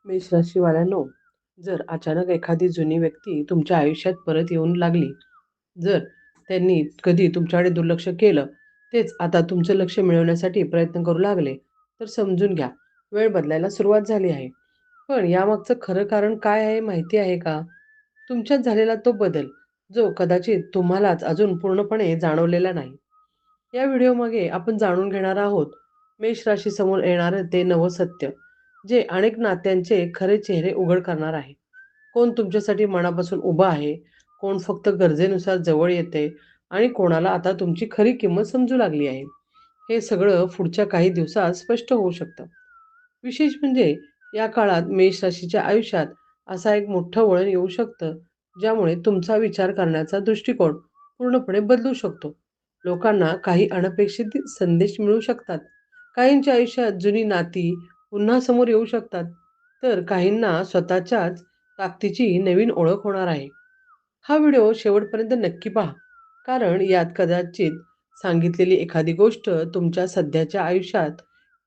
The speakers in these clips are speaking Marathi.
मेष राशीवाल्यांनो, जर अचानक एखादी जुनी व्यक्ती तुमच्या आयुष्यात परत येऊन लागली, जर त्यांनी कधी तुमच्याकडे दुर्लक्ष केलं, तेच आता तुमचं लक्ष मिळवण्यासाठी प्रयत्न करू लागले, तर समजून घ्या, वेळ बदलायला सुरुवात झाली आहे. पण यामागचं खरं कारण काय आहे माहिती आहे का? तुमच्यात झालेला तो बदल, जो कदाचित तुम्हालाच अजून पूर्णपणे जाणवलेला नाही. या व्हिडिओमागे आपण जाणून घेणार आहोत मेष राशीसमोर येणारं ते नवं सत्य, जे अनेक नात्यांचे खरे चेहरे उघड करणार आहे. कोण तुमच्यासाठी मनापासून उभं आहे, कोण फक्त गरजेनुसार जवळ येते आणि कोणाला आता तुमची खरी किंमत समजू लागली आहे. हे सगळं पुढच्या काही दिवसात स्पष्ट होऊ शकतं. विशेष म्हणजे या काळात मेष राशीच्या आयुष्यात असा एक मोठं वळण येऊ शकतं, ज्यामुळे तुमचा विचार करण्याचा दृष्टिकोन पूर्णपणे बदलू शकतो. लोकांना काही अनपेक्षित संदेश मिळू शकतात. काहींच्या आयुष्यात जुनी नाती पुन्हा समोर येऊ शकतात, तर काहींना स्वतःच्याच ताकदीची नवीन ओळख होणार आहे. हा व्हिडिओ शेवटपर्यंत नक्की पहा, कारण यात कदाचित सांगितलेली एखादी गोष्ट तुमच्या सध्याच्या आयुष्यात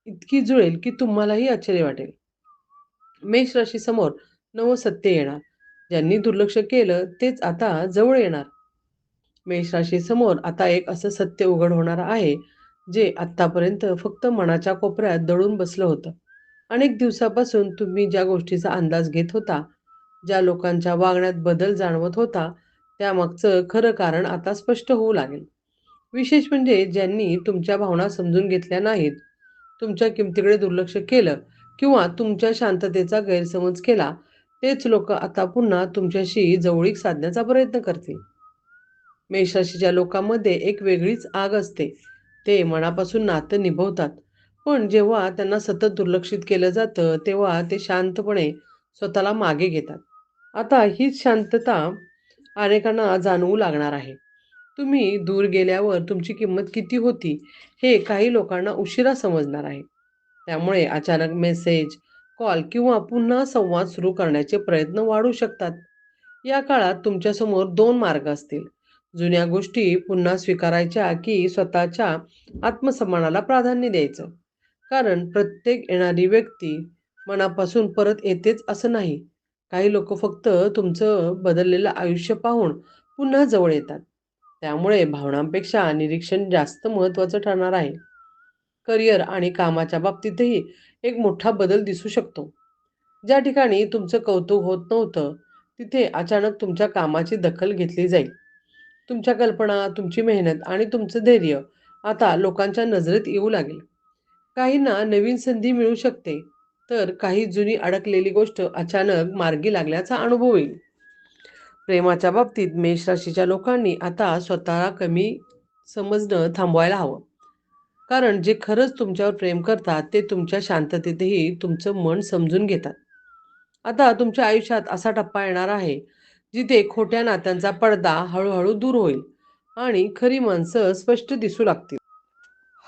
इतकी जुळेल की तुम्हालाही आश्चर्य वाटेल. मेष राशीसमोर नवं सत्य येणार. ज्यांनी दुर्लक्ष केलं तेच आता जवळ येणार. मेष राशीसमोर आता एक असं सत्य उघड होणार आहे, जे आत्तापर्यंत फक्त मनाच्या कोपऱ्यात दडून बसलं होतं. अनेक दिवसापासून तुम्ही ज्या गोष्टीचा अंदाज घेत होता, ज्या लोकांच्या वागण्यात बदल जाणवत होता, त्यामागचं खरं कारण आता स्पष्ट होऊ लागेल. विशेष म्हणजे ज्यांनी तुमच्या भावना समजून घेतल्या नाहीत, तुमच्या किमतीकडे दुर्लक्ष केलं किंवा तुमच्या शांततेचा गैरसमज केला, तेच लोक आता पुन्हा तुमच्याशी जवळीक साधण्याचा प्रयत्न करतील. मेषराशीच्या लोकांमध्ये एक वेगळीच आग असते. ते मनापासून नातं निभवतात. पण जेव्हा त्यांना सतत दुर्लक्षित केलं जातं, तेव्हा ते शांतपणे स्वतःला मागे घेतात. आता हीच शांतता अनेकांना जाणवू लागणार आहे. तुम्ही दूर गेल्यावर तुमची किंमत किती होती, हे काही लोकांना उशिरा समजणार आहे. त्यामुळे अचानक मेसेज, कॉल किंवा पुन्हा संवाद सुरू करण्याचे प्रयत्न वाढू शकतात. या काळात तुमच्यासमोर 2 मार्ग असतील. जुन्या गोष्टी पुन्हा स्वीकारायच्या की स्वतःच्या आत्मसन्मानाला प्राधान्य द्यायचं. कारण प्रत्येक येणारी व्यक्ती मनापासून परत येतेच असं नाही. काही लोकं फक्त तुमचं बदललेलं आयुष्य पाहून पुन्हा जवळ येतात. त्यामुळे भावनांपेक्षा निरीक्षण जास्त महत्त्वाचं ठरणार आहे. करिअर आणि कामाच्या बाबतीतही एक मोठा बदल दिसू शकतो. ज्या ठिकाणी तुमचं कौतुक होत नव्हतं, तिथे अचानक तुमच्या कामाची दखल घेतली जाईल. तुमच्या कल्पना, तुमची मेहनत आणि तुमचं धैर्य आता लोकांच्या नजरेत येऊ लागेल. काहींना नवीन संधी मिळू शकते, तर काही जुनी अडकलेली गोष्ट अचानक मार्गी लागल्याचा अनुभव येईल. प्रेमाच्या बाबतीत मेष राशीच्या लोकांनी आता स्वतःला कमी समजणं थांबवायला हवं. कारण जे खरंच तुमच्यावर प्रेम करतात, ते तुमच्या शांततेतही तुमचं मन समजून घेतात. आता तुमच्या आयुष्यात असा टप्पा येणार आहे, जिथे खोट्या नात्यांचा पडदा हळू-हळू दूर होईल आणि खरी माणसं स्पष्ट दिसू लागतील.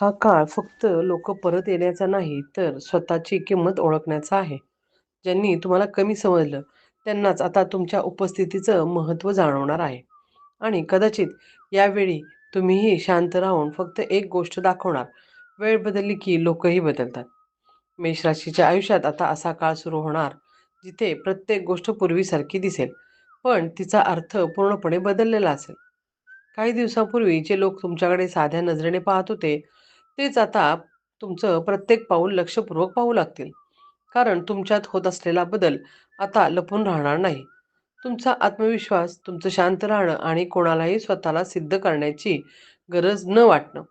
हा काळ फक्त लोक परत येण्याचा नाही, तर स्वतःची किंमत ओळखण्याचा आहे. ज्यांनी तुम्हाला कमी समजलं, त्यांनाच आता तुमच्या उपस्थितीचं महत्त्व जाणवणार आहे. आणि कदाचित यावेळी तुम्हीही शांत राहून फक्त एक गोष्ट दाखवणार. वेळ बदलली की लोकही बदलतात. मेष राशीच्या आयुष्यात आता असा काळ सुरू होणार, जिथे प्रत्येक गोष्ट पूर्वीसारखी दिसेल, पण तिचा अर्थ पूर्णपणे बदललेला असेल. काही दिवसांपूर्वी जे लोक तुमच्याकडे साध्या नजरेने पाहत होते, तेच आता तुमचं प्रत्येक पाऊल लक्षपूर्वक पाहू लागतील. कारण तुमच्यात होत असलेला बदल आता लपून राहणार नाही. तुमचा आत्मविश्वास, तुमचं शांत राहणं आणि कोणालाही स्वतःला सिद्ध करण्याची गरज न वाटणं,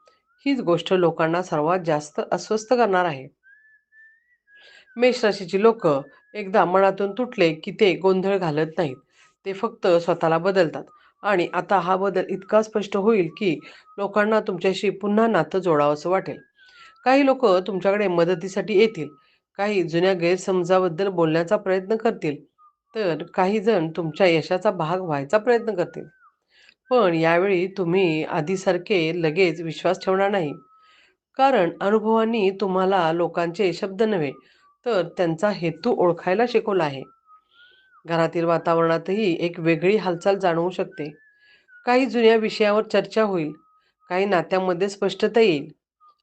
हीच गोष्ट लोकांना सर्वात जास्त अस्वस्थ करणार आहे. मेष राशीची लोक एकदा मनातून तुटले की ते गोंधळ घालत नाहीत. ते फक्त स्वतःला बदलतात आणि आता हा बदल इतका स्पष्ट होईल की लोकांना तुमच्याशी पुन्हा नातं जोडावंसं वाटेल. काही लोक तुमच्याकडे मदतीसाठी येतील, काही जुन्या गैरसमजाबद्दल बोलण्याचा प्रयत्न करतील, तर काही जण तुमच्या यशाचा भाग व्हायचा प्रयत्न करतील. पण यावेळी तुम्ही आधीसारखे लगेच विश्वास ठेवणार नाही. कारण अनुभवांनी तुम्हाला लोकांचे शब्द नव्हे, तर त्यांचा हेतू ओळखायला शिकवला आहे. घरातील वातावरणातही एक वेगळी हालचाल जाणवू शकते. काही जुन्या विषयावर चर्चा होईल, काही नात्यांमध्ये स्पष्टता येईल.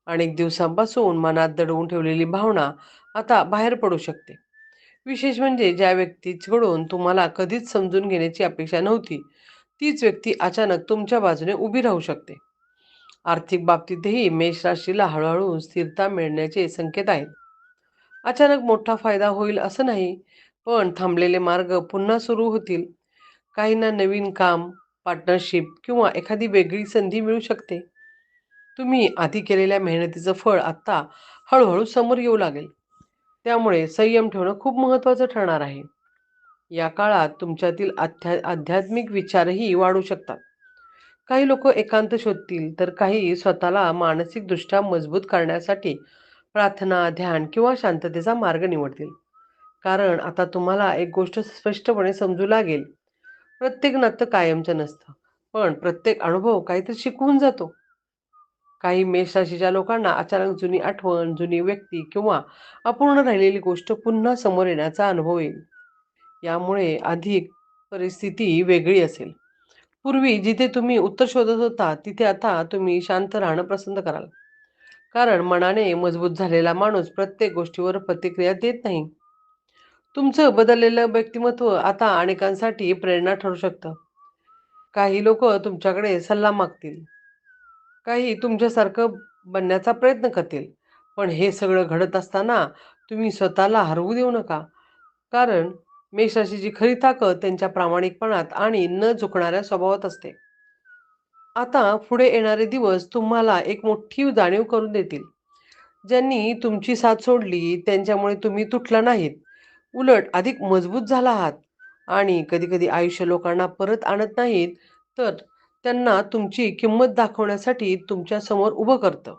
अनेक दिवसांपासून मनात दडवून ठेवलेली भावना आता बाहेर पडू शकते. विशेष म्हणजे ज्या व्यक्तीकडून तुम्हाला कधीच समजून घेण्याची अपेक्षा नव्हती, तीच व्यक्ती अचानक तुमच्या बाजूने उभी राहू शकते. आर्थिक बाबतीतही मेष राशीला हळूहळू स्थिरता मिळण्याचे संकेत आहेत. अचानक मोठा फायदा होईल असं नाही, पण थांबलेले मार्ग पुन्हा सुरू होतील. काहींना नवीन काम, पार्टनरशिप किंवा एखादी वेगळी संधी मिळू शकते. तुम्ही आधी केलेल्या मेहनतीचं फळ आता हळूहळू समोर येऊ लागेल. त्यामुळे संयम ठेवणं खूप महत्त्वाचं ठरणार आहे. या काळात तुमच्यातील आध्यात्मिक विचारही वाढू शकतात. काही लोक एकांत शोधतील, तर काही स्वतःला मानसिकदृष्ट्या मजबूत करण्यासाठी प्रार्थना, ध्यान किंवा शांततेचा मार्ग निवडतील. कारण आता तुम्हाला एक गोष्ट स्पष्टपणे समजू लागेल, प्रत्येक नातं कायमचं नसतं, पण प्रत्येक अनुभव काहीतरी शिकवून जातो. काही मेष राशीच्या लोकांना अचानक जुनी आठवण, जुनी व्यक्ती किंवा अपूर्ण राहिलेली गोष्ट पुन्हा समोर येण्याचा अनुभव येईल. यामुळे अधिक परिस्थिती वेगळी असेल. पूर्वी जिथे तुम्ही उत्तर शोधत होता, तिथे आता तुम्ही शांत राहणं पसंत कराल. कारण मनाने मजबूत झालेला माणूस प्रत्येक गोष्टीवर प्रतिक्रिया देत नाही. तुमचं बदललेलं व्यक्तिमत्व आता अनेकांसाठी प्रेरणा ठरू शकतं. काही लोक तुमच्याकडे सल्ला मागतील, काही तुमच्यासारखं बनण्याचा प्रयत्न करतील. पण हे सगळं घडत असताना तुम्ही स्वतःला हरवू देऊ नका. कारण मेष राशीची खरी ताकद त्यांच्या प्रामाणिकपणात आणि न झुकणाऱ्या स्वभावात असते. आता पुढे येणारे दिवस तुम्हाला एक मोठी जाणीव करून देतील. ज्यांनी तुमची साथ सोडली त्यांच्यामुळे तुम्ही तुटला नाहीत. उलट अधिक मजबूत झाला आहात. आणि कधी-कधी आयुष्य लोकांना परत आणत नाहीत, तर त्यांना तुमची किंमत दाखवण्यासाठी तुमच्या समोर उभं करतं.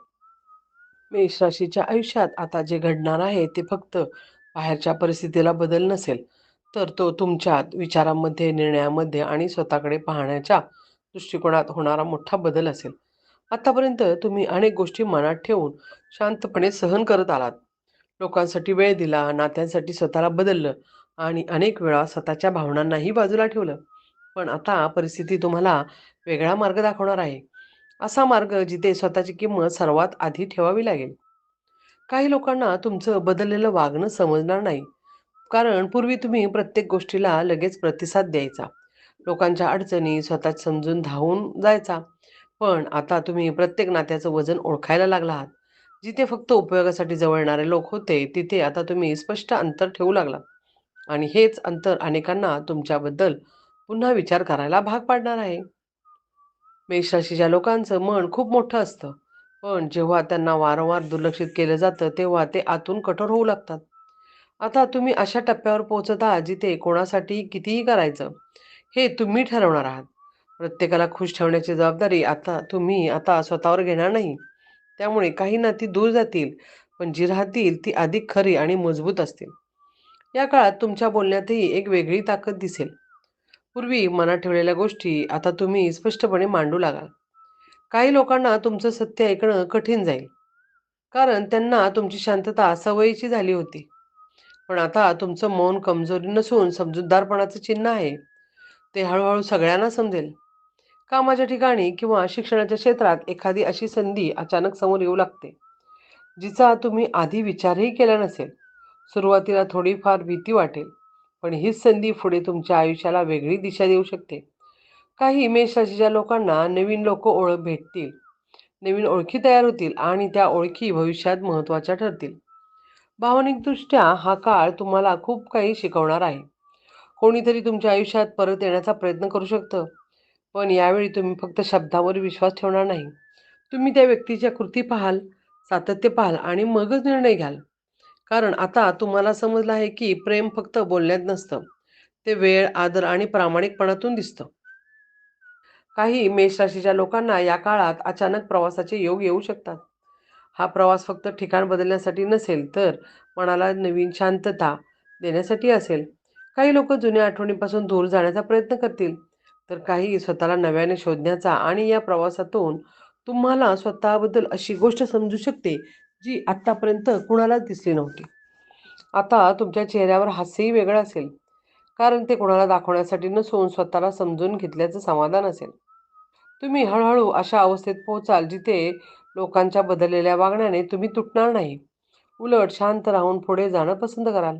मेष राशीच्या आयुष्यात आता जे घडणार आहे ते फक्त बाहेरच्या परिस्थितीला बदल नसेल, तर तो तुमच्यात, विचारांमध्ये, निर्णयामध्ये आणि स्वतःकडे पाहण्याच्या दृष्टिकोनात होणारा मोठा बदल असेल. आतापर्यंत तुम्ही अनेक गोष्टी मनात ठेवून शांतपणे सहन करत आलात. लोकांसाठी वेळ दिला, नात्यांसाठी स्वतःला बदललं आणि अनेक वेळा स्वतःच्या भावनांनाही बाजूला ठेवलं. पण आता परिस्थिती तुम्हाला वेगळा मार्ग दाखवणार आहे. असा मार्ग जिथे स्वतःची किंमत सर्वात आधी ठेवावी लागेल. काही लोकांना तुमचं बदललेलं वागणं समजणार नाही. कारण पूर्वी तुम्ही प्रत्येक गोष्टीला लगेच प्रतिसाद द्यायचा. लोकांच्या अडचणी स्वतःच समजून धावून जायचा. पण आता तुम्ही प्रत्येक नात्याचं वजन ओळखायला लागला आहात. जिथे फक्त उपयोगासाठी जवळ येणारे लोक होते, तिथे आता तुम्ही स्पष्ट अंतर ठेवू लागलात. आणि हेच अंतर अनेकांना तुमच्याबद्दल पुन्हा विचार करायला भाग पाडणार आहे. मेष राशीच्या लोकांचं मन खूप मोठं असतं. पण जेव्हा त्यांना वारंवार दुर्लक्षित केलं जातं, तेव्हा ते आतून कठोर होऊ लागतात. आता तुम्ही अशा टप्प्यावर पोहोचत आहात, जिथे कोणासाठी कितीही करायचं, हे तुम्ही ठरवणार आहात. प्रत्येकाला खुश ठेवण्याची जबाबदारी आता स्वतःवर घेणार नाही. त्यामुळे काही नाती दूर जातील, पण जी राहतील ती अधिक खरी आणि मजबूत असतील. या काळात तुमच्या बोलण्यातही एक वेगळी ताकद दिसेल. पूर्वी मनात ठेवलेल्या गोष्टी आता तुम्ही स्पष्टपणे मांडू लागाल. काही लोकांना तुमचं सत्य ऐकणं कठीण जाईल, कारण त्यांना तुमची शांतता सवयीची झाली होती. पण आता तुमचं मौन कमजोरी नसून समजूतदारपणाचं चिन्ह आहे. ते हळूहळू सगळ्यांना समजेल. कामाच्या ठिकाणी किंवा शिक्षणाच्या क्षेत्रात एखादी अशी संधी अचानक समोर येऊ लागते, जिचा तुम्ही आधी विचारही केला नसेल. सुरुवातीला थोडीफार भीती वाटेल, पण हीच संधी पुढे तुमच्या आयुष्याला वेगळी दिशा देऊ शकते. काही मेष राशीच्या लोकांना नवीन लोक ओळख भेटतील, नवीन ओळखी तयार होतील आणि त्या ओळखी भविष्यात महत्त्वाच्या ठरतील. भावनिकदृष्ट्या हा काळ तुम्हाला खूप काही शिकवणार आहे. कोणीतरी तुमच्या आयुष्यात परत येण्याचा प्रयत्न करू शकतं, पण यावेळी तुम्ही फक्त शब्दावर विश्वास ठेवणार नाही. तुम्ही त्या व्यक्तीच्या कृती पाहाल, सातत्य पाहाल आणि मगच निर्णय घ्याल. कारण आता तुम्हाला समजलं आहे की प्रेम फक्त बोलण्यात नसतं. ते वेळ, आदर आणि प्रामाणिकपणातून दिसतं. काही मेष राशीच्या लोकांना या काळात अचानक प्रवासाचे योग येऊ शकतात. हा प्रवास फक्त ठिकाण बदलण्यासाठी नसेल, तर मनाला नवीन शांतता देण्यासाठी असेल. काही लोक जुन्या आठवणीपासून दूर जाण्याचा प्रयत्न करतील, तर काही स्वतःला नव्याने शोधण्याचा. आणि या प्रवासातून तुम्हाला स्वतःबद्दल अशी गोष्ट समजू शकते, जी आत्तापर्यंत कुणालाच दिसली नव्हती. आता तुमच्या चेहऱ्यावर हास्यही वेगळं असेल, कारण ते कोणाला दाखवण्यासाठी नसून स्वतःला समजून घेतल्याचं समाधान असेल. तुम्ही हळू-हळू अशा अवस्थेत पोहोचाल, जिथे लोकांच्या बदललेल्या वागण्याने तुम्ही तुटणार नाही. उलट शांत राहून पुढे जाणं पसंत कराल.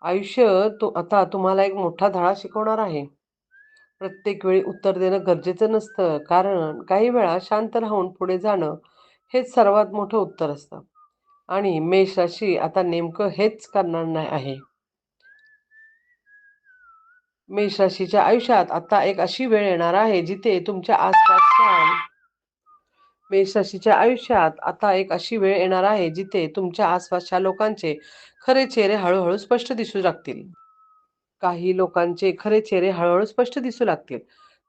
आयुष्य आता तुम्हाला एक मोठा धडा शिकवणार आहे. प्रत्येक वेळी उत्तर देणं गरजेचं नसतं, कारण काही वेळा शांत राहून पुढे जाणं हेच सर्वात मोठं उत्तर असतं. आणि मेष राशी आता नेमकं हेच करणार नाही आहे. मेष राशीच्या आयुष्यात आता एक अशी वेळ येणार आहे जिथे तुमच्या आसपासच्या मेष राशीच्या आयुष्यात आता एक अशी वेळ येणार आहे जिथे तुमच्या आसपासच्या लोकांचे खरे चेहरे हळूहळू स्पष्ट दिसू लागतील. काही लोकांचे खरे चेहरे हळूहळू स्पष्ट दिसू लागतील.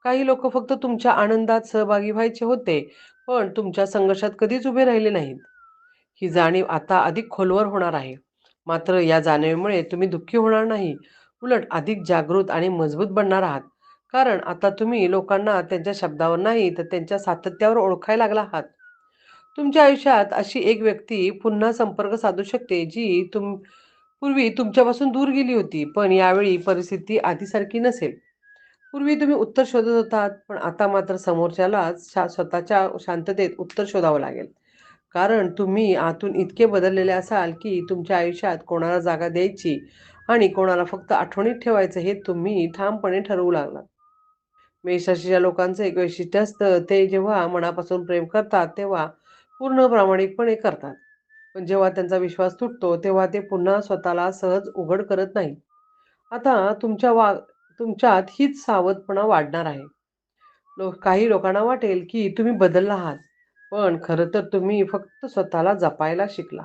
काही लोक फक्त तुमच्या आनंदात सहभागी व्हायचे होते, पण तुमच्या संघर्षात कधीच उभे राहिले नाहीत. ही जाणीव आता अधिक खोलवर होणार आहे. मात्र या जाणीवेमुळे तुम्ही दुःखी होणार नाही. उलट अधिक जागृत आणि मजबूत बनणार आहात. कारण आता तुम्ही लोकांना त्यांच्या शब्दावर नाही, तर त्यांच्या सातत्यावर ओळखायला लागला आहात. तुमच्या आयुष्यात अशी एक व्यक्ती पुन्हा संपर्क साधू शकते, जी पूर्वी तुमच्यापासून दूर गेली होती, पण यावेळी परिस्थिती आधीसारखी नसेल. पूर्वी तुम्ही उत्तर शोधत होतात, पण आता मात्र समोरच्याला स्वतःच्या शांततेत उत्तर शोधावं लागेल. कारण तुम्ही आतून इतके बदललेले असाल, की तुमच्या आयुष्यात कोणाला जागा द्यायची आणि कोणाला फक्त आठवणीत ठेवायचं हे तुम्ही ठामपणे ठरवू लागलात. मेषराशीच्या लोकांचं एक वैशिष्ट्य असतं, ते जेव्हा मनापासून प्रेम करतात, तेव्हा पूर्ण प्रामाणिकपणे करतात. पण जेव्हा त्यांचा विश्वास तुटतो, तेव्हा ते पुन्हा स्वतःला सहज उघड करत नाहीत. आता तुमच्यात हीच सावधपणा वाढणार आहे. काही लोकांना वाटेल, की तुम्ही बदलला आहात, पण खरं तर तुम्ही फक्त स्वतःला जपायला शिकला.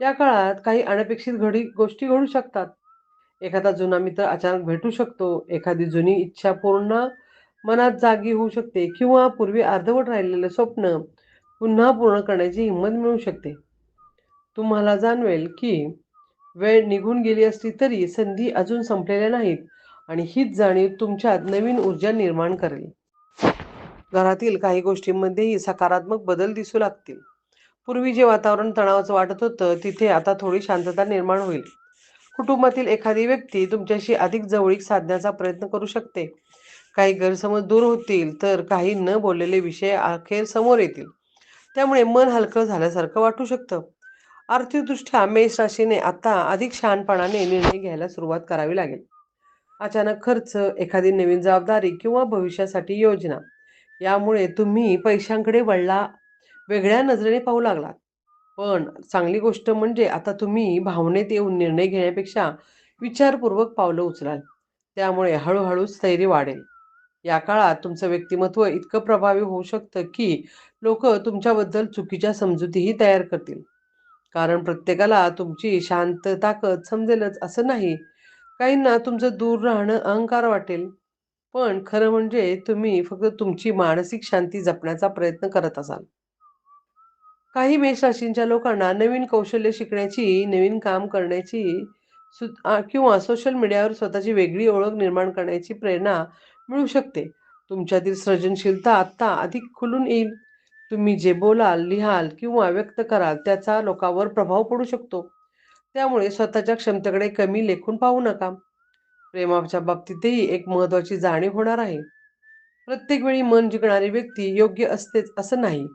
या काळात काही अनपेक्षित गोष्टी घडू शकतात. एखादा जुना मित्र अचानक भेटू शकतो, एखादी जुनी इच्छा पूर्ण मनात जागी होऊ शकते किंवा पूर्वी अर्धवट राहिलेलं स्वप्न पुन्हा पूर्ण करण्याची हिंमत मिळू शकते. तुम्हाला जाणवेल, की वेळ निघून गेली असली तरी संधी अजून संपलेल्या नाहीत आणि हीच जाणीव तुमच्यात नवीन ऊर्जा निर्माण करेल. घरातील काही गोष्टींमध्येही सकारात्मक बदल दिसू लागतील. पूर्वी जे वातावरण तणावाचं वाटत होतं, तिथे आता थोडी शांतता निर्माण होईल. कुटुंबातील एखादी व्यक्ती तुमच्याशी अधिक जवळीक साधण्याचा प्रयत्न करू शकते. काही गैरसमज दूर होतील, तर काही न बोललेले विषय अखेर समोर येतील. त्यामुळे मन हलकं झाल्यासारखं वाटू शकतं. आर्थिकदृष्ट्या मेष राशीने आता अधिक शहाणपणाने निर्णय घ्यायला सुरुवात करावी लागेल. अचानक खर्च, एखादी नवीन जबाबदारी किंवा भविष्यासाठी योजना यामुळे तुम्ही पैशांकडे वेगळ्या नजरेने पाहू लागलात. पण चांगली गोष्ट म्हणजे आता तुम्ही भावनेत येऊन निर्णय घेण्यापेक्षा विचारपूर्वक पावलं उचलाल. त्यामुळे हळूहळू स्थैर्य वाढेल. या काळात तुमचं व्यक्तिमत्व इतकं प्रभावी होऊ शकतं, की लोक तुमच्याबद्दल चुकीच्या समजुतीही तयार करतील. कारण प्रत्येकाला तुमची शांत ताकद समजेलच असं नाही. काहींना तुमचं दूर राहणं अहंकार वाटेल. पण खरं म्हणजे तुम्ही फक्त तुमची मानसिक शांती जपण्याचा प्रयत्न करत असाल. काही मेष राशींच्या लोकांना नवीन कौशल्य शिकण्याची, नवीन काम करण्याची किंवा सोशल मीडियावर स्वतःची वेगळी ओळख निर्माण करण्याची प्रेरणा मिळू शकते. तुमच्यातील सृजनशीलता आत्ता अधिक खुलून येईल. तुम्ही जे बोलाल, लिहाल किंवा व्यक्त कराल त्याचा लोकांवर प्रभाव पडू शकतो. त्यामुळे स्वतःच्या क्षमतेकडे कमी लेखून पाहू नका. प्रेमाच्या बाबतीतही एक महत्त्वाची जाणीव होणार आहे. प्रत्येक वेळी मन जिंकणारी व्यक्ती योग्य असतेच असं नाही.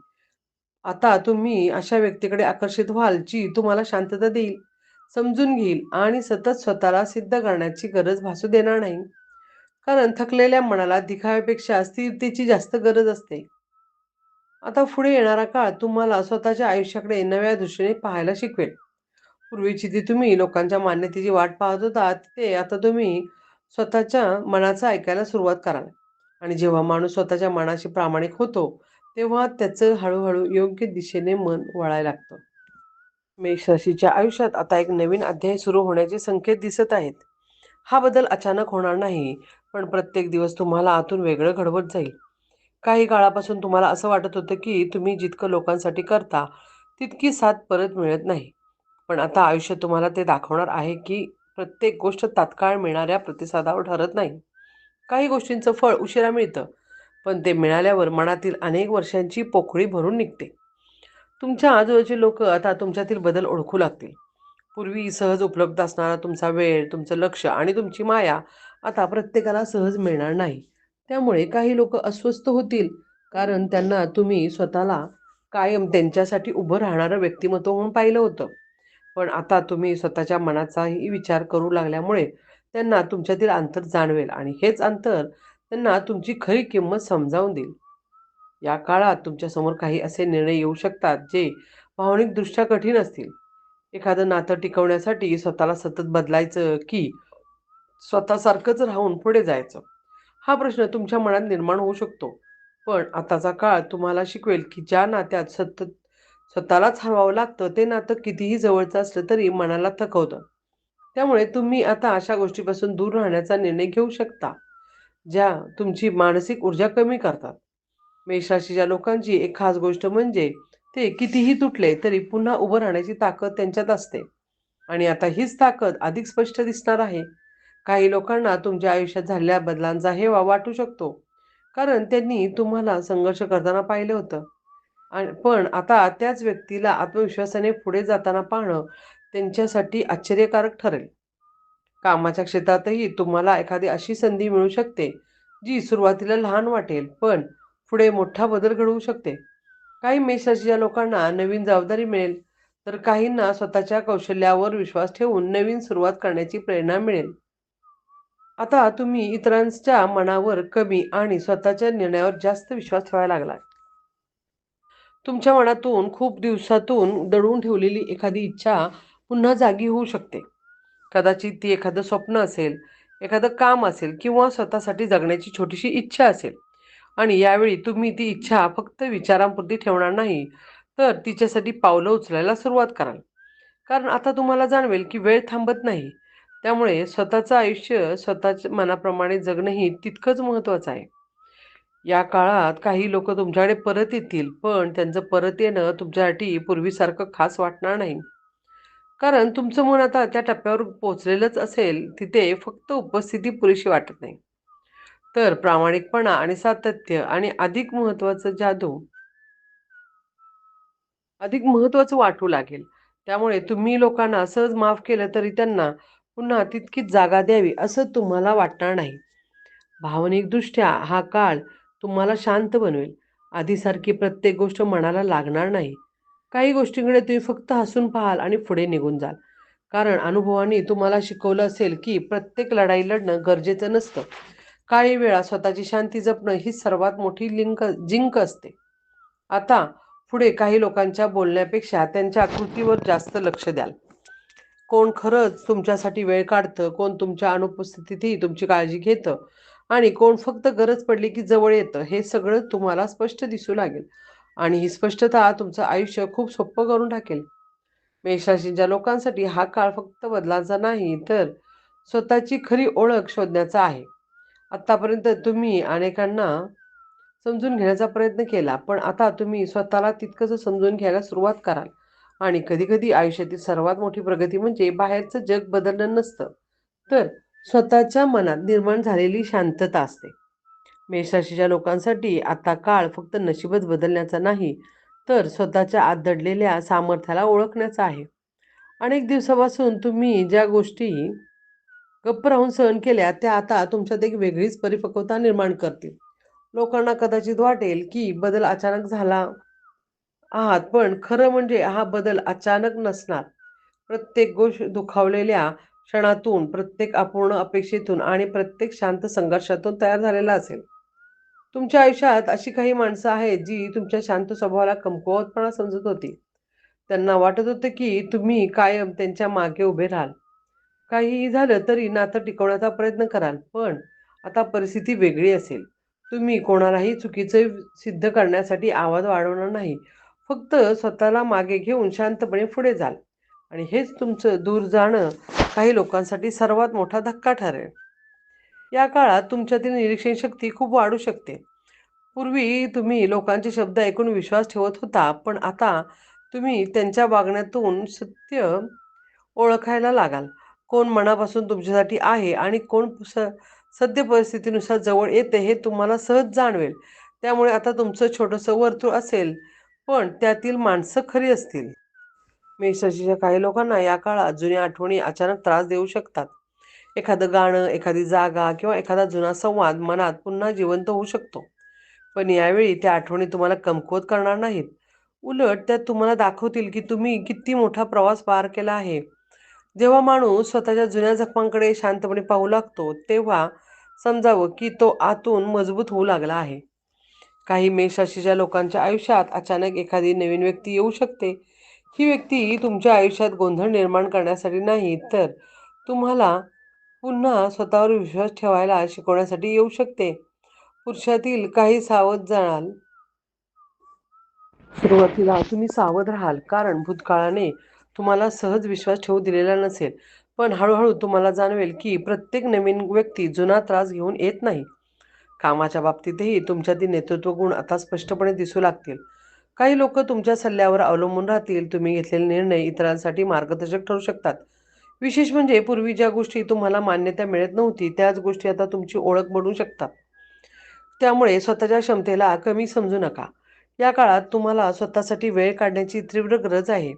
आता तुम्ही अशा व्यक्तीकडे आकर्षित व्हाल, जी तुम्हाला शांतता देईल, समजून घेईल आणि सतत स्वतःला सिद्ध करण्याची गरज भासू देणार नाही. कारण थकलेल्या मनाला दिखाव्यापेक्षा स्थिरतेची जास्त गरज असते. आता पुढे येणारा काळ तुम्हाला स्वतःच्या आयुष्याकडे नव्या दृष्टीने पाहायला शिकवेल. पूर्वीची जी तुम्ही लोकांच्या मान्यतेची वाट पाहत होता, ते आता तुम्ही स्वतःच्या मनाचं ऐकायला सुरुवात कराल. आणि जेव्हा माणूस स्वतःच्या मनाशी प्रामाणिक होतो, तेव्हा त्याचं हळूहळू योग्य दिशेने मन वळायला लागतं. मेष राशीच्या आयुष्यात आता एक नवीन अध्याय सुरू होण्याचे संकेत दिसत आहेत. हा बदल अचानक होणार नाही, पण प्रत्येक दिवस तुम्हाला आतून वेगळं घडवत जाईल. काही काळापासून तुम्हाला असं वाटत होतं, की तुम्ही जितकं लोकांसाठी करता, तितकी साथ परत मिळत नाही. पण आता आयुष्य तुम्हाला ते दाखवणार आहे, की प्रत्येक गोष्ट तात्काळ मिळणाऱ्या प्रतिसादावर ठरत नाही. काही गोष्टींचं फळ उशिरा मिळतं, पण ते मिळाल्यावर मनातील अनेक वर्षांची पोकळी भरून निघते. तुमच्या आजूबाजूचे लोक आता तुमच्यातील बदल ओळखू लागतील. पूर्वी सहज उपलब्ध असणारा तुमचा वेळ, तुमचं लक्ष आणि तुमची माया आता प्रत्येकाला सहज मिळणार नाही. त्यामुळे काही लोक अस्वस्थ होतील, कारण त्यांना तुम्ही स्वतःला कायम त्यांच्यासाठी उभं राहणारं व्यक्तिमत्व म्हणून पाहिलं होतं. पण आता तुम्ही स्वतःच्या मनाचाही विचार करू लागल्यामुळे त्यांना तुमच्यातील अंतर जाणवेल आणि हेच अंतर त्यांना तुमची खरी किंमत समजावून देईल. या काळात तुमच्यासमोर काही असे निर्णय येऊ शकतात जे भावनिकदृष्ट्या कठीण असतील. एखादं नातं टिकवण्यासाठी स्वतःला सतत बदलायचं की स्वतःसारखंच राहून पुढे जायचं? हा प्रश्न तुमच्या मनात निर्माण होऊ शकतो. पण आताचा काळ तुम्हाला शिकवेल की ज्या नात्यात सतत स्वतःलाच हरवावं लागतं, ते नातं कितीही जवळचं असलं तरी मनाला थकवतं. त्यामुळे तुम्ही आता अशा गोष्टीपासून दूर राहण्याचा निर्णय घेऊ शकता, ज्या तुमची मानसिक ऊर्जा कमी करतात. मेषराशीच्या लोकांची एक खास गोष्ट म्हणजे ते कितीही तुटले तरी पुन्हा उभं राहण्याची ताकद त्यांच्यात असते. आणि आता हीच ताकद अधिक स्पष्ट दिसणार आहे. काही लोकांना तुमच्या आयुष्यात झालेल्या बदलांचा हेवा वाटू शकतो, कारण त्यांनी तुम्हाला संघर्ष करताना पाहिलं होतं. आणि पण आता त्याच व्यक्तीला आत्मविश्वासाने पुढे जाताना पाहणं त्यांच्यासाठी आश्चर्यकारक ठरेल. कामाच्या क्षेत्रातही तुम्हाला एखादी अशी संधी मिळू शकते, जी सुरुवातीला लहान वाटेल, पण पुढे मोठा बदल घडवू शकते. काही मेषराशीच्या लोकांना नवीन जबाबदारी मिळेल, तर काहींना स्वतःच्या कौशल्यावर विश्वास ठेवून नवीन सुरुवात करण्याची प्रेरणा मिळेल. आता तुम्ही इतरांच्या मनावर कमी आणि स्वतःच्या निर्णयावर जास्त विश्वास ठेवायला लागलाय. तुमच्या मनातून खूप दिवसातून दडवून ठेवलेली एखादी इच्छा पुन्हा जागी होऊ शकते. कदाचित ती एखादं स्वप्न असेल, एखादं काम असेल किंवा स्वतःसाठी जगण्याची छोटीशी इच्छा असेल. आणि यावेळी तुम्ही ती इच्छा फक्त विचारांपुरती ठेवणार नाही, तर तिच्यासाठी पावलं उचलायला सुरुवात कराल. कारण आता तुम्हाला जाणवेल की वेळ थांबत नाही. त्यामुळे स्वतःचं आयुष्य स्वतःच्या मनाप्रमाणे जगणंही तितकंच महत्त्वाचं आहे. या काळात काही लोकं तुमच्याकडे परत येतील, पण त्यांचं परत येणं तुमच्यासाठी पूर्वीसारखं खास वाटणार नाही. कारण तुमचं मन आता त्या टप्प्यावर पोहोचलेलंच असेल, तिथे फक्त उपस्थिती पुरेशी वाटत नाही. तर प्रामाणिकपणा आणि सातत्य आणि अधिक महत्त्वाचं वाटू लागेल. त्यामुळे तुम्ही लोकांना सहज माफ केलं तरी त्यांना पुन्हा तितकीच जागा द्यावी असं तुम्हाला वाटणार नाही. भावनिकदृष्ट्या हा काळ तुम्हाला शांत बनवेल. आधीसारखी प्रत्येक गोष्ट मनाला लागणार नाही. काही गोष्टींकडे तुम्ही फक्त हसून पाहाल आणि पुढे निघून जाल. कारण अनुभवाने तुम्हाला शिकवलं असेल की प्रत्येक लढाई लढणं गरजेचं नसतं. काही वेळा स्वतःची शांती जपणं ही सर्वात मोठी जिंक असते. आता पुढे काही लोकांच्या बोलण्यापेक्षा त्यांच्या कृतीवर जास्त लक्ष द्याल. कोण खरंच तुमच्यासाठी वेळ काढतं, कोण तुमच्या अनुपस्थितीतही तुमची काळजी घेतं आणि कोण फक्त गरज पडली की जवळ येतं, हे सगळं तुम्हाला स्पष्ट दिसू लागेल. आणि ही स्पष्टता तुमचं आयुष्य खूप सोपं करून टाकेल. मेषराशीच्या लोकांसाठी हा काळ फक्त बदलाचा नाही, तर स्वतःची खरी ओळख शोधण्याचा आहे. आतापर्यंत तुम्ही अनेकांना समजून घेण्याचा प्रयत्न केला, पण आता तुम्ही स्वतःला तितकंसं समजून घ्यायला सुरुवात कराल. आणि कधी-कधी आयुष्यातील सर्वात मोठी प्रगती म्हणजे बाहेरचं जग बदलणं नसतं, तर स्वतःच्या मनात निर्माण झालेली शांतता असते. मेषराशीच्या लोकांसाठी आता काळ फक्त नशीबच बदलण्याचा नाही, तर स्वतःच्या आत दडलेल्या सामर्थ्याला ओळखण्याचा आहे. अनेक दिवसापासून तुम्ही ज्या गोष्टी गप्प राहून सहन केल्या, त्या आता तुमच्यात एक वेगळीच परिपक्वता निर्माण करतील. लोकांना कदाचित वाटेल की बदल अचानक झाला आहात, पण खरं म्हणजे हा बदल अचानक नसणार. प्रत्येक गोष्ट दुखावलेल्या क्षणातून, प्रत्येक अपूर्ण अपेक्षेतून आणि प्रत्येक शांत संघर्षातून तयार झालेला असेल. तुमच्या आयुष्यात अशी काही माणसं आहेत जी तुमच्या शांत स्वभावाला कमकुवतपणा समजत होती. त्यांना वाटत होतं की तुम्ही कायम त्यांच्या मागे उभे राहाल. काहीही झालं तरी नातं टिकवण्याचा प्रयत्न कराल. पण आता परिस्थिती वेगळी असेल. तुम्ही कोणालाही चुकीचं सिद्ध करण्यासाठी आवाज वाढवणार नाही. फक्त स्वतःला मागे घेऊन शांतपणे पुढे जाल. आणि हेच तुमचं दूर जाणं काही लोकांसाठी सर्वात मोठा धक्का ठरेल. या काळात तुमच्यातील निरीक्षण शक्ती खूप वाढू शकते. पूर्वी तुम्ही लोकांचे शब्द ऐकून विश्वास ठेवत होता, पण आता तुम्ही त्यांच्या वागण्यातून सत्य ओळखायला लागाल. कोण मनापासून तुमच्यासाठी आहे आणि कोण सद्य परिस्थितीनुसार जवळ येते हे तुम्हाला सहज जाणवेल. त्यामुळे आता तुमचं छोटंसं वर्तुळ असेल, पण त्यातील माणसं खरी असतील. मेषराशीच्या काही लोकांना या काळात जुन्या आठवणी अचानक त्रास देऊ शकतात. एखादं गाणं, एखादी जागा किंवा एखादा जुना संवाद मनात पुन्हा जिवंत होऊ शकतो. पण यावेळी त्या आठवणी तुम्हाला कमकुवत करणार नाहीत. उलट त्यात तुम्हाला दाखवतील की तुम्ही किती मोठा प्रवास पार केला आहे. जेव्हा माणूस स्वतःच्या जुन्या जखमांकडे शांतपणे पाहू लागतो, तेव्हा समजावं की तो आतून मजबूत होऊ लागला आहे. काही मेष राशीच्या लोकांच्या आयुष्यात अचानक एखादी नवीन व्यक्ती येऊ शकते. ही व्यक्ती तुमच्या आयुष्यात गोंधळ निर्माण करण्यासाठी नाही, तर तुम्हाला पुन्हा स्वतःवर विश्वास ठेवायला शिकवण्यासाठी येऊ शकते. पुरुषातील काही सावध जाणाल. सुरुवातीला तुम्ही सावध राहाल, कारण भूतकाळाने तुम्हाला सहज विश्वास ठेवू दिलेला नसेल. पण हळूहळू तुम्हाला जाणवेल की प्रत्येक नवीन व्यक्ती जुना त्रास घेऊन येत नाही. कामाच्या बाबतीतही तुमच्यातील नेतृत्व गुण आता स्पष्टपणे दिसू लागतील. काही लोक तुमच्या सल्ल्यावर अवलंबून राहतील. तुम्ही घेतलेले निर्णय इतरांसाठी मार्गदर्शक ठरू शकतात. विशेष म्हणजे पूर्वी ज्या गोष्टी तुम्हाला मान्यता मिळत नव्हती, त्याच गोष्टी आता तुमची ओळख बनवू शकतात. त्यामुळे स्वतःच्या क्षमतेला कमी समजू नका. या काळात तुम्हाला स्वतःसाठी वेळ काढण्याची तीव्र गरज आहे.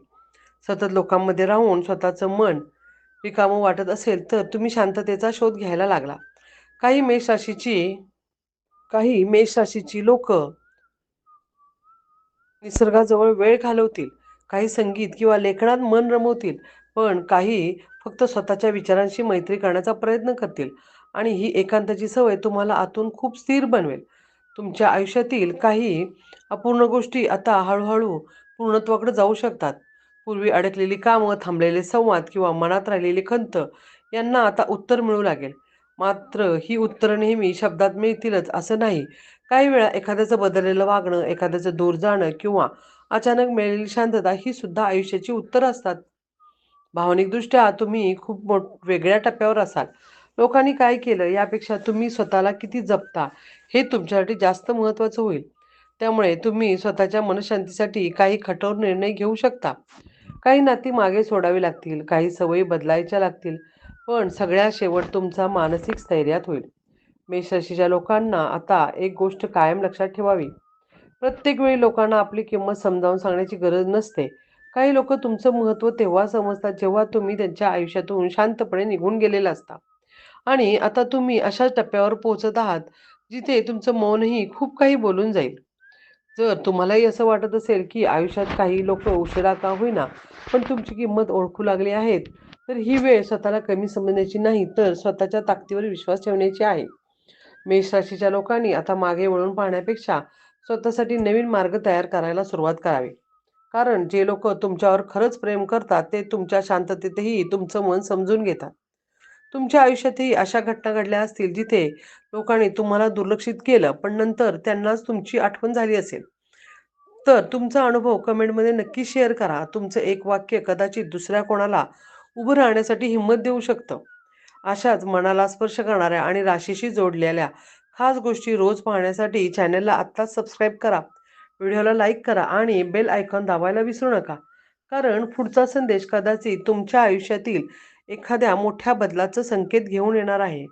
सतत लोकांमध्ये राहून स्वतःचं मन रिकामं वाटत असेल, तर तुम्ही शांततेचा शोध घ्यायला लागला. काही मेष राशीची काही मेष राशीची लोक निसर्गाजवळ वेळ घालवतील, काही संगीत किंवा लेखनात मन रमवतील, पण काही फक्त स्वतःच्या विचारांशी मैत्री करण्याचा प्रयत्न करतील. आणि ही एकांताची सवय तुम्हाला आतून खूप स्थिर बनवेल. तुमच्या आयुष्यातील काही अपूर्ण गोष्टी आता हळूहळू पूर्णत्वाकडे जाऊ शकतात. पूर्वी अडकलेली कामं, थांबलेले संवाद किंवा मनात राहिलेली खंत यांना आता उत्तर मिळू लागेल. मात्र ही उत्तरं नेहमी शब्दात मिळतीलच असं नाही. काही वेळा एखाद्याचं बदललेलं वागणं, एखाद्याचं दूर जाणं किंवा अचानक मिळालेली शांतता ही सुद्धा आयुष्याची उत्तरं असतात. भावनिकदृष्ट्या तुम्ही खूप वेगळ्या टप्प्यावर असाल. लोकांनी काय केलं यापेक्षा तुम्ही स्वतःला किती जपता हे तुमच्यासाठी जास्त महत्त्वाचं होईल. त्यामुळे तुम्ही स्वतःच्या मनःशांतीसाठी काही कठोर निर्णय घेऊ शकता. काही नाती मागे सोडावी लागतील, काही सवयी बदलायच्या लागतील, पण सगळ्यात शेवट तुमचा मानसिक स्थैर्यात होईल. मेषराशीच्या लोकांना आता एक गोष्ट कायम लक्षात ठेवावी. प्रत्येक वेळी लोकांना आपली किंमत समजावून सांगण्याची गरज नसते. काही लोक तुमचं महत्त्व तेव्हा समजतात जेव्हा तुम्ही त्यांच्या आयुष्यातून शांतपणे निघून गेलेला असता. आणि आता तुम्ही अशा टप्प्यावर पोहोचत आहात, जिथे तुमचं मौनही खूप काही बोलून जाईल. जर तुम्हालाही असं वाटत असेल की आयुष्यात काही लोक उशिरा का होईना पण तुमची किंमत ओळखू लागली आहेत, तर ही वेळ स्वतःला कमी समजण्याची नाही, तर स्वतःच्या ताकदीवर विश्वास ठेवण्याची आहे. मेष राशीच्या लोकांनी आता मागे वळून पाहण्यापेक्षा स्वतःसाठी नवीन मार्ग तयार करायला सुरुवात करावी. कारण जे लोक तुमच्यावर खरंच प्रेम करतात, ते तुमच्या शांततेतही तुमचं मन समजून घेतात. तुमच्या आयुष्यातही अशा घटना घडल्या असतील जिथे लोकांनी तुम्हाला दुर्लक्षित केलं, पण नंतर त्यांनाच तुमची आठवण झाली असेल. तर तुमचा अनुभव कमेंटमध्ये नक्की शेअर करा. तुमचं एक वाक्य कदाचित दुसऱ्या कोणाला उभं राहण्यासाठी हिंमत देऊ शकतं. अशाच मनाला स्पर्श करणाऱ्या आणि राशीशी जोडलेल्या खास गोष्टी रोज पाहण्यासाठी चॅनलला आत्ताच सबस्क्राईब करा. व्हिडिओला लाईक करा आणि बेल आयकॉन दाबायला विसरू नका. कारण पुढचा संदेश कदाचित तुमच्या आयुष्यातील एखाद्या मोठ्या बदलाचा संकेत घेऊन येणार आहे.